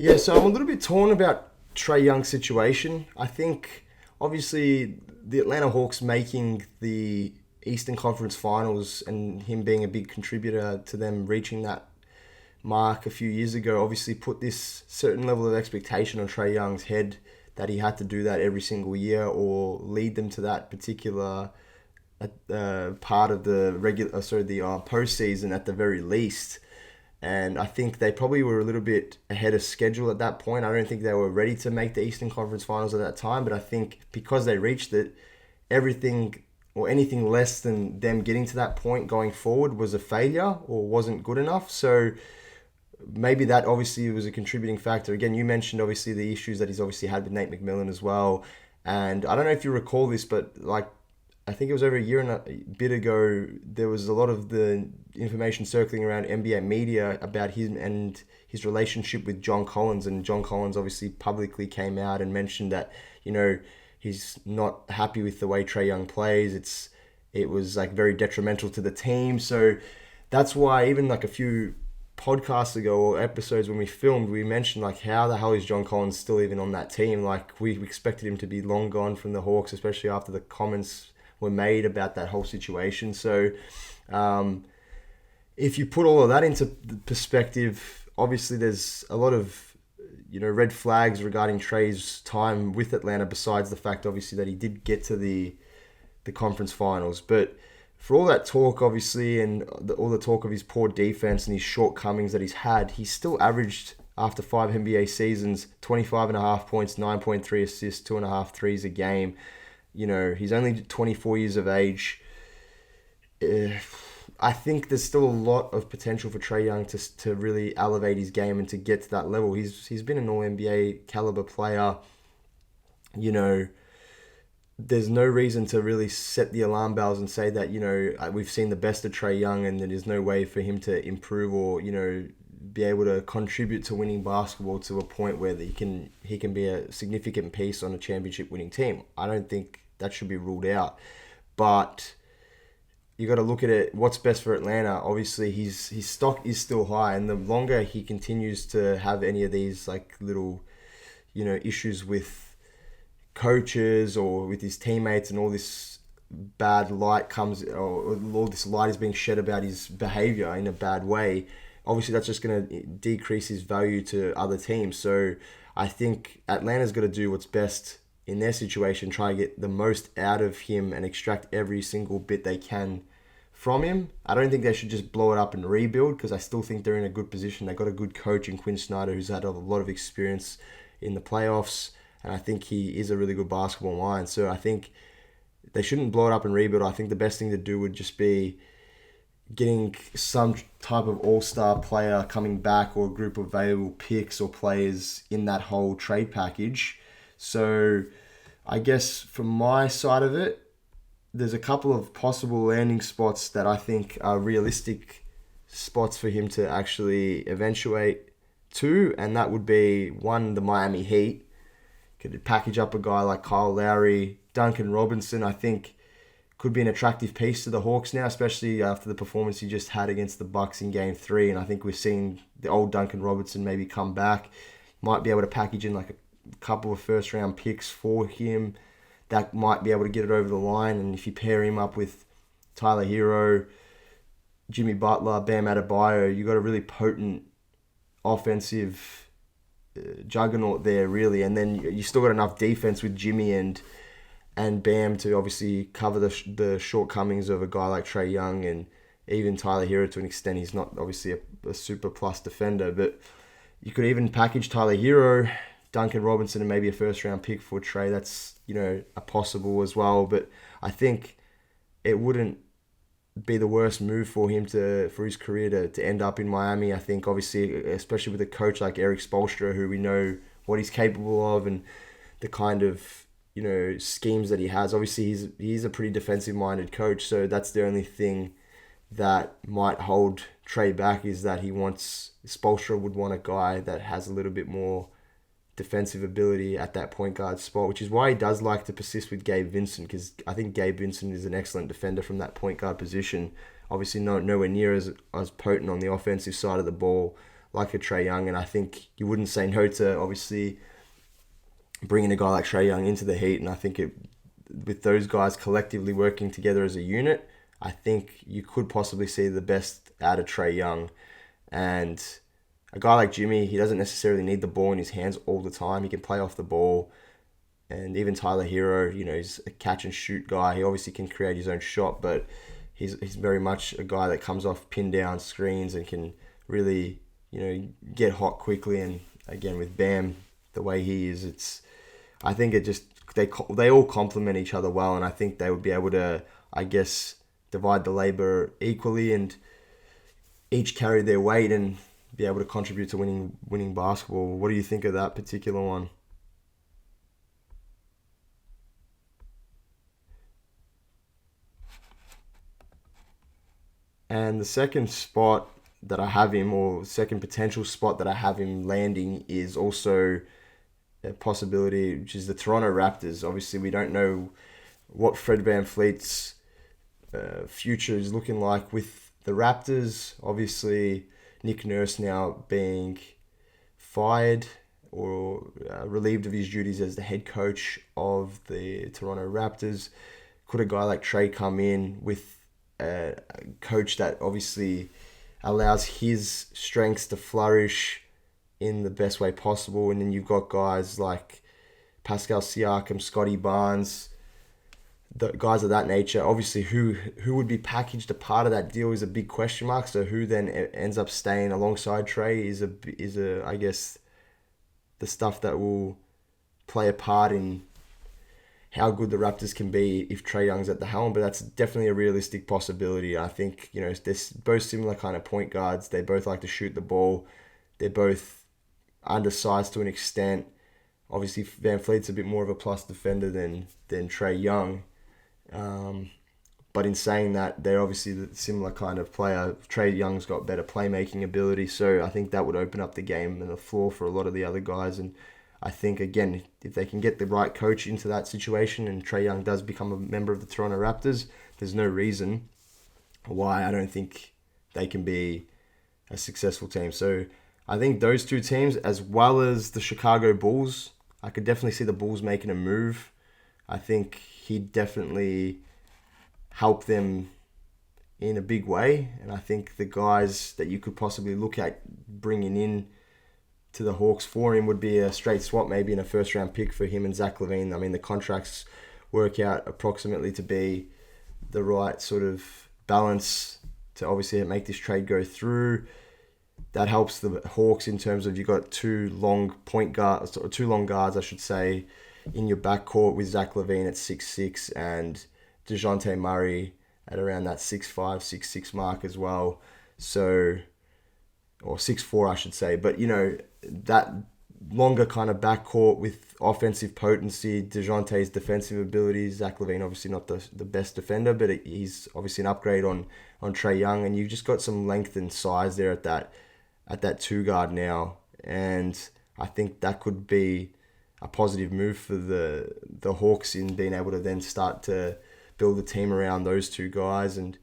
Yeah, so I'm a little bit torn about Trae Young's situation. I think obviously the Atlanta Hawks making the Eastern Conference Finals and him being a big contributor to them reaching that mark a few years ago obviously put this certain level of expectation on Trae Young's head that he had to do that every single year or lead them to that particular part of the postseason at the very least. And I think they probably were a little bit ahead of schedule at that point. I don't think they were ready to make the Eastern Conference Finals at that time, but I think because they reached it, everything or anything less than them getting to that point going forward was a failure or wasn't good enough. So maybe that obviously was a contributing factor. Again, you mentioned obviously the issues that he's obviously had with Nate McMillan as well. And I don't know if you recall this, but like I think it was over a year and a bit ago, there was a lot of the information circling around NBA media about him and his relationship with John Collins. And John Collins obviously publicly came out and mentioned that, he's not happy with the way Trae Young plays. It was like very detrimental to the team. So that's why even like a few podcasts ago or episodes when we filmed, we mentioned like how the hell is John Collins still even on that team? Like we expected him to be long gone from the Hawks, especially after the comments were made about that whole situation. So um, if you put all of that into perspective, obviously there's a lot of red flags regarding Trae's time with Atlanta. Besides the fact, obviously, that he did get to the conference finals, but for all that talk, obviously, and all the talk of his poor defense and his shortcomings that he's had, he's still averaged after 5 NBA seasons 25.5 points, 9.3 assists, 2.5 threes a game. He's only 24 years of age. I think there's still a lot of potential for Trae Young to really elevate his game and to get to that level. He's been an All NBA caliber player. There's no reason to really set the alarm bells and say that we've seen the best of Trae Young and there's no way for him to improve or be able to contribute to winning basketball to a point where he can be a significant piece on a championship winning team. I don't think that should be ruled out, but you got to look at it. What's best for Atlanta? Obviously, his stock is still high, and the longer he continues to have any of these like little, issues with coaches or with his teammates, and all this bad light comes, or all this light is being shed about his behavior in a bad way. Obviously, that's just going to decrease his value to other teams. So I think Atlanta's got to do what's best in their situation, try to get the most out of him and extract every single bit they can from him. I don't think they should just blow it up and rebuild because I still think they're in a good position. They got a good coach in Quinn Snyder who's had a lot of experience in the playoffs, and I think he is a really good basketball mind. So I think they shouldn't blow it up and rebuild. I think the best thing to do would just be getting some type of all-star player coming back or a group of available picks or players in that whole trade package. So I guess from my side of it, there's a couple of possible landing spots that I think are realistic spots for him to actually eventuate to, and that would be one, the Miami Heat. Could package up a guy like Kyle Lowry, Duncan Robinson. I think could be an attractive piece to the Hawks now, especially after the performance he just had against the Bucks in Game 3. And I think we're seeing the old Duncan Robinson maybe come back. Might be able to package in like a couple of first-round picks for him. That might be able to get it over the line. And if you pair him up with Tyler Hero, Jimmy Butler, Bam Adebayo, you got a really potent offensive juggernaut there, really. And then you still got enough defense with Jimmy and Bam to obviously cover the shortcomings of a guy like Trae Young and even Tyler Hero to an extent. He's not obviously a super plus defender, but you could even package Tyler Hero, Duncan Robinson, and maybe a first round pick for Trae. That's a possible as well. But I think it wouldn't be the worst move for him for his career to end up in Miami. I think obviously, especially with a coach like Eric Spoelstra, who we know what he's capable of and the kind of schemes that he has. Obviously, he's a pretty defensive minded coach, so that's the only thing that might hold Trae back is that Spoelstra would want a guy that has a little bit more defensive ability at that point guard spot, which is why he does like to persist with Gabe Vincent, because I think Gabe Vincent is an excellent defender from that point guard position. Obviously, nowhere near as potent on the offensive side of the ball like a Trae Young, and I think you wouldn't say no to obviously bringing a guy like Trae Young into the Heat, and I think with those guys collectively working together as a unit, I think you could possibly see the best out of Trae Young. And a guy like Jimmy, he doesn't necessarily need the ball in his hands all the time. He can play off the ball. And even Tyler Hero, he's a catch and shoot guy. He obviously can create his own shot, but he's very much a guy that comes off pin down screens and can really, get hot quickly. And again, with Bam, the way he is, I think it just they all complement each other well, and I think they would be able to, I guess, divide the labor equally and each carry their weight and be able to contribute to winning basketball. What do you think of that particular one? And the second spot that I have him, or second potential spot that I have him landing, is also a possibility, which is the Toronto Raptors. Obviously, we don't know what Fred VanVleet's future is looking like with the Raptors. Obviously, Nick Nurse now being fired or relieved of his duties as the head coach of the Toronto Raptors. Could a guy like Trae come in with a coach that obviously allows his strengths to flourish in the best way possible? And then you've got guys like Pascal Siakam, Scotty Barnes, the guys of that nature. Obviously, who would be packaged a part of that deal is a big question mark. So who then ends up staying alongside Trae is a I guess the stuff that will play a part in how good the Raptors can be if Trae Young's at the helm. But that's definitely a realistic possibility. I think they're both similar kind of point guards. They both like to shoot the ball. They're both undersized to an extent. Obviously, Van Fleet's a bit more of a plus defender than Trae Young. But in saying that, they're obviously the similar kind of player. Trae Young's got better playmaking ability, so I think that would open up the game and the floor for a lot of the other guys. And I think, again, if they can get the right coach into that situation and Trae Young does become a member of the Toronto Raptors, there's no reason why I don't think they can be a successful team. So I think those two teams, as well as the Chicago Bulls, I could definitely see the Bulls making a move. I think he'd definitely help them in a big way. And I think the guys that you could possibly look at bringing in to the Hawks for him would be a straight swap, maybe in a first-round pick for him and Zach LaVine. I mean, the contracts work out approximately to be the right sort of balance to obviously make this trade go through. That helps the Hawks in terms of you've got two long guards, I should say, in your backcourt with Zach LaVine at 6'6" and DeJounte Murray at around that 6'5", 6'6" mark as well. So, or 6'4", I should say. But, that longer kind of backcourt with offensive potency, DeJounte's defensive abilities. Zach LaVine, obviously not the best defender, but he's obviously an upgrade on Trae Young. And you've just got some length and size there at that two guard now. And I think that could be a positive move for the Hawks in being able to then start to build a team around those two guys and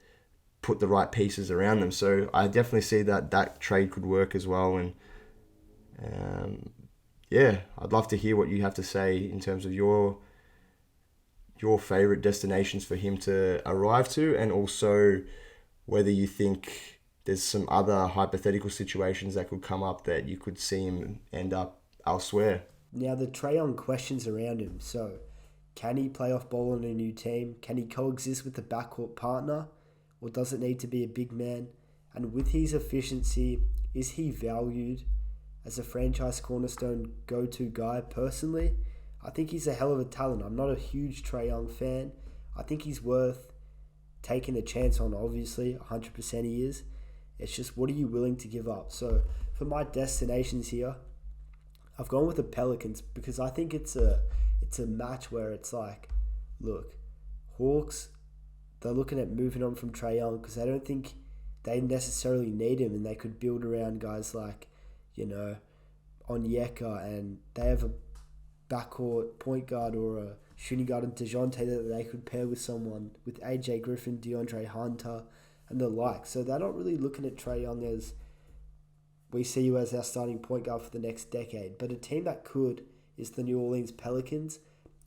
put the right pieces around them. So I definitely see that trade could work as well. And I'd love to hear what you have to say in terms of your favorite destinations for him to arrive to, and also whether you think there's some other hypothetical situations that could come up that you could see him end up elsewhere. Now, the Trae Young questions around him. So, can he play off ball on a new team? Can he coexist with the backcourt partner? Or does it need to be a big man? And with his efficiency, is he valued as a franchise cornerstone go-to guy? Personally, I think he's a hell of a talent. I'm not a huge Trae Young fan. I think he's worth taking a chance on, obviously. 100% he is. It's just, what are you willing to give up? So, for my destinations here, I've gone with the Pelicans because I think it's a match where it's like, look, Hawks, they're looking at moving on from Trae Young because they don't think they necessarily need him, and they could build around guys like, Onyeka, and they have a backcourt point guard or a shooting guard in DeJounte that they could pair with someone, with AJ Griffin, DeAndre Hunter, and the like. So they're not really looking at Trae Young as we see you as our starting point guard for the next decade. But a team that could is the New Orleans Pelicans,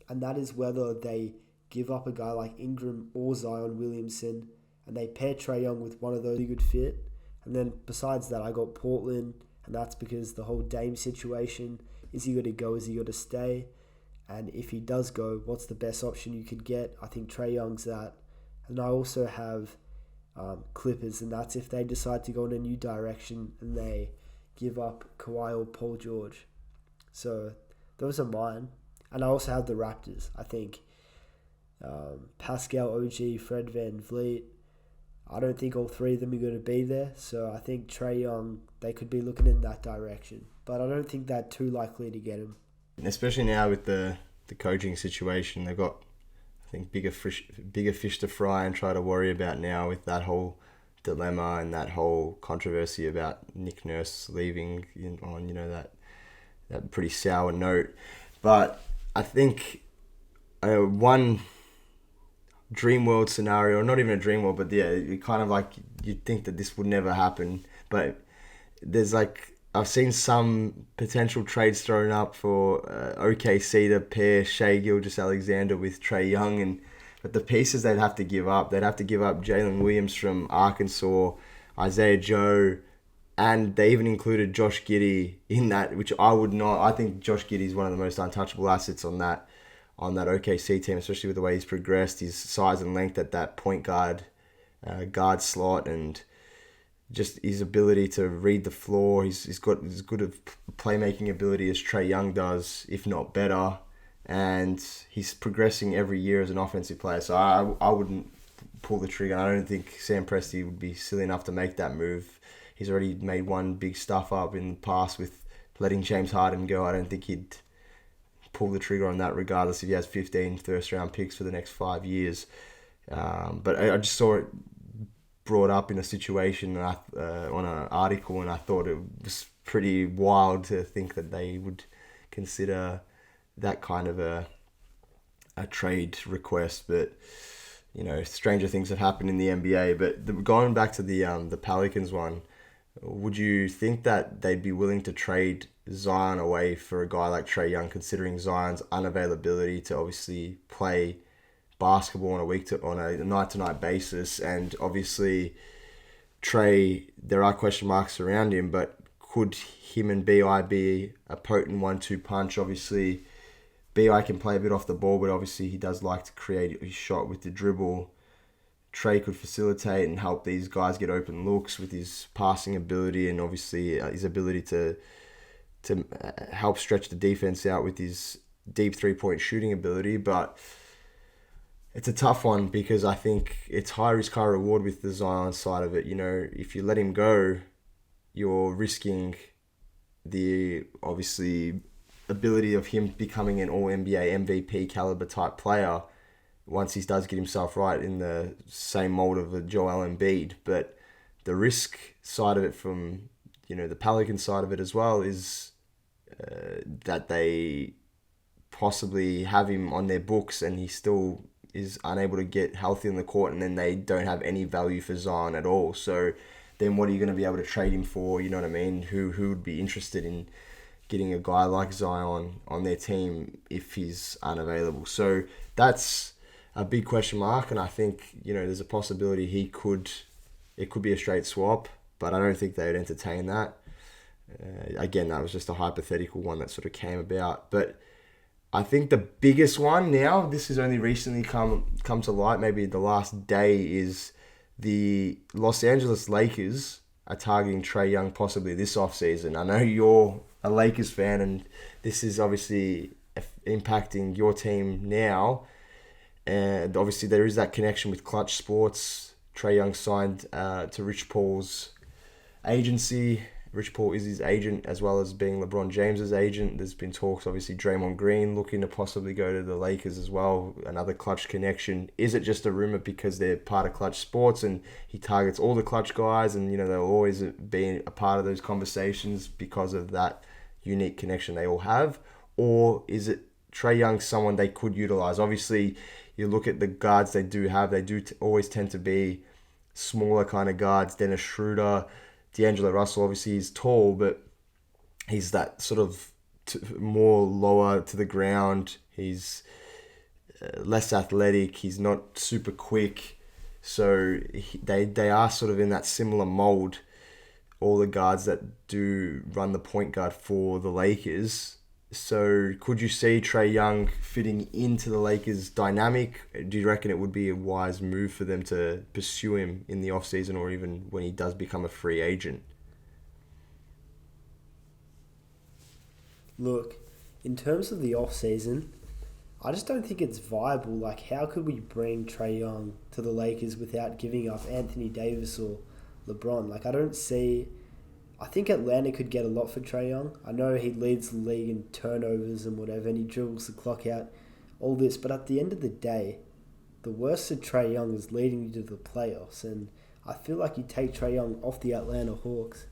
and that is whether they give up a guy like Ingram or Zion Williamson, and they pair Trae Young with one of those, a good fit. And then besides that, I got Portland, and that's because the whole Dame situation. Is he going to go? Is he going to stay? And if he does go, what's the best option you could get? I think Trae Young's that. And I also have Clippers, and that's if they decide to go in a new direction and they give up Kawhi or Paul George. So those are mine. And I also have the Raptors. I think Pascal, OG, Fred Van Vliet. I don't think all three of them are going to be there. So I think Trae Young, they could be looking in that direction. But I don't think they're too likely to get him. Especially now with the coaching situation, they've got, I think, bigger fish to fry and try to worry about now with that whole dilemma and that whole controversy about Nick Nurse leaving on that pretty sour note. But I think one dream world scenario, or not even a dream world, but yeah, you kind of like, you'd think that this would never happen, but there's like, I've seen some potential trades thrown up for OKC to pair Shai Gilgeous-Alexander with Trae Young, but the pieces they'd have to give up Jalen Williams from Arkansas, Isaiah Joe, and they even included Josh Giddey in that, which I would not. I think Josh Giddey is one of the most untouchable assets on that OKC team, especially with the way he's progressed, his size and length at that point guard slot, and just his ability to read the floor. He's got as good of playmaking ability as Trae Young does, if not better. And he's progressing every year as an offensive player. So I wouldn't pull the trigger. I don't think Sam Presti would be silly enough to make that move. He's already made one big stuff up in the past with letting James Harden go. I don't think he'd pull the trigger on that regardless if he has 15 first-round picks for the next 5 years. But I just saw it brought up in a situation on an article, and I thought it was pretty wild to think that they would consider that kind of a trade request. But stranger things have happened in the NBA. But going back to the Pelicans one, would you think that they'd be willing to trade Zion away for a guy like Trae Young, considering Zion's unavailability to obviously play basketball on a night-to-night basis? And obviously Trae, there are question marks around him, but could him and BI be a potent 1-2 punch? Obviously BI can play a bit off the ball, but obviously he does like to create his shot with the dribble. Trae could facilitate and help these guys get open looks with his passing ability, and obviously his ability to help stretch the defense out with his deep three-point shooting ability. But it's a tough one because I think it's high risk, high reward with the Zion side of it. If you let him go, you're risking the obviously ability of him becoming an All-NBA MVP caliber type player once he does get himself right in the same mold of a Joel Embiid. But the risk side of it from the Pelican side of it as well is that they possibly have him on their books and he still is unable to get healthy in the court, and then they don't have any value for Zion at all. So then what are you going to be able to trade him for? You know what I mean? Who would be interested in getting a guy like Zion on their team if he's unavailable? So that's a big question mark, and I think there's a possibility it could be a straight swap, but I don't think they would entertain that. Again, that was just a hypothetical one that sort of came about. But I think the biggest one now, this has only recently come to light, maybe the last day, is the Los Angeles Lakers are targeting Trae Young possibly this offseason. I know you're a Lakers fan, and this is obviously impacting your team now. And obviously there is that connection with Clutch Sports. Trae Young signed to Rich Paul's agency. Rich Paul is his agent as well as being LeBron James's agent. There's been talks, obviously, Draymond Green looking to possibly go to the Lakers as well. Another Clutch connection. Is it just a rumor because they're part of Clutch Sports and he targets all the Clutch guys, and they'll always be a part of those conversations because of that unique connection they all have? Or is it Trae Young someone they could utilize? Obviously, you look at the guards they do have, they do always tend to be smaller kind of guards. Dennis Schroeder, D'Angelo Russell, obviously, is tall, but he's that sort of more lower to the ground. He's less athletic. He's not super quick. So they are sort of in that similar mold. All the guards that do run the point guard for the Lakers. So could you see Trae Young fitting into the Lakers dynamic? Do you reckon it would be a wise move for them to pursue him in the offseason or even when he does become a free agent? Look, in terms of the off season, I just don't think it's viable. Like, how could we bring Trae Young to the Lakers without giving up Anthony Davis or LeBron? Like, I don't see. I think Atlanta could get a lot for Trae Young. I know he leads the league in turnovers and whatever, and he dribbles the clock out, all this. But at the end of the day, the worst of Trae Young is leading you to the playoffs. And I feel like you take Trae Young off the Atlanta Hawks,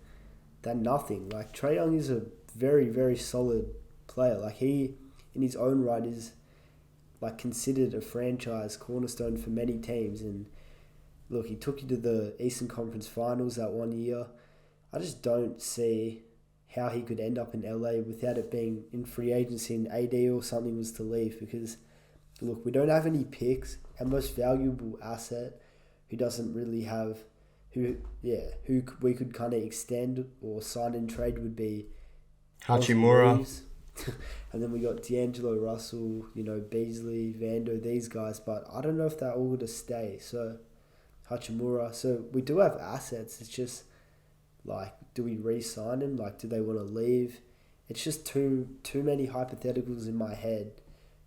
they're nothing. Like, Trae Young is a very, very solid player. Like, he, in his own right, is like considered a franchise cornerstone for many teams. And look, he took you to the Eastern Conference Finals that one year. I just don't see how he could end up in LA without it being in free agency and AD or something was to leave. Because look, we don't have any picks. Our most valuable asset, who doesn't really have, who we could kind of extend or sign and trade would be Hachimura. And then we got D'Angelo Russell, Beasley, Vando, these guys. But I don't know if they're all going to stay. So Hachimura. So we do have assets. It's just like, do we re-sign him? Like, do they want to leave? It's just too many hypotheticals in my head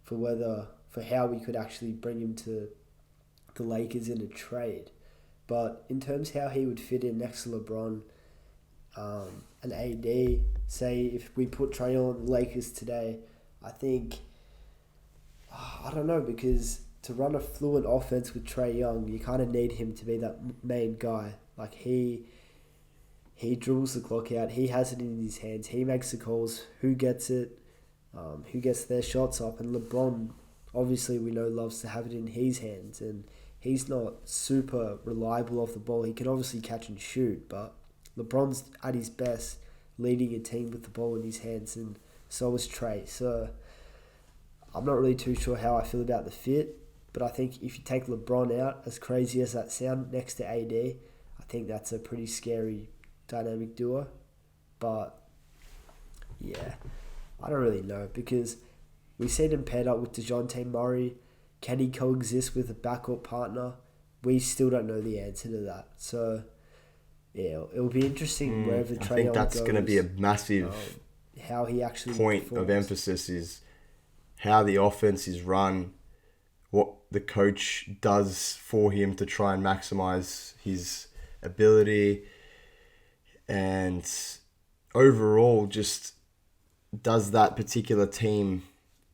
for how we could actually bring him to the Lakers in a trade. But in terms of how he would fit in next to LeBron and AD, say if we put Trae on the Lakers today, I think, I don't know, because to run a fluent offense with Trae Young, you kind of need him to be that main guy. Like, he dribbles the clock out. He has it in his hands. He makes the calls. Who gets it? Who gets their shots up? And LeBron, obviously, we know loves to have it in his hands. And he's not super reliable off the ball. He can obviously catch and shoot, but LeBron's at his best leading a team with the ball in his hands, and so is Trae. So I'm not really too sure how I feel about the fit, but I think if you take LeBron out, as crazy as that sounds, next to AD, I think that's a pretty scary dynamic duo. But yeah, I don't really know, because we seen him paired up with DeJounte Murray. Can he coexist with a backcourt partner? We still don't know the answer to that. So yeah, it'll be interesting wherever Trae Young goes. I think that's going to be a massive how he actually point performs. of emphasis is how the offense is run, what the coach does for him to try and maximize his ability, and overall just does that particular team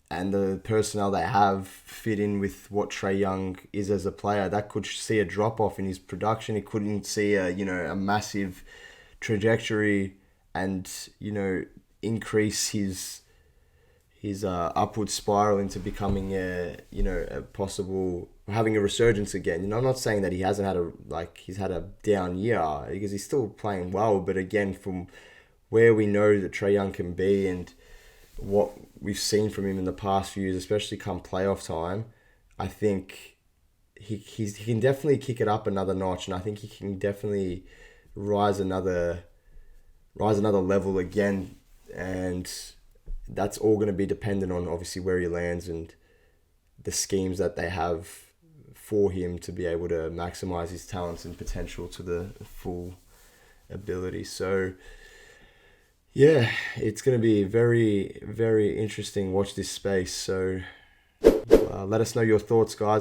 and the personnel they have fit in with what Trae Young is as a player. That could see a drop-off in his production. It couldn't see a massive trajectory and, increase his upward spiral into becoming a possible, having a resurgence again. I'm not saying that he hasn't had he's had a down year, because he's still playing well, but again, from where we know that Trae Young can be and what we've seen from him in the past few years, especially come playoff time, I think he can definitely kick it up another notch, and I think he can definitely rise another level again, and that's all going to be dependent on obviously where he lands and the schemes that they have for him to be able to maximize his talents and potential to the full ability. So yeah, it's going to be very, very interesting. Watch this space. So let us know your thoughts, guys.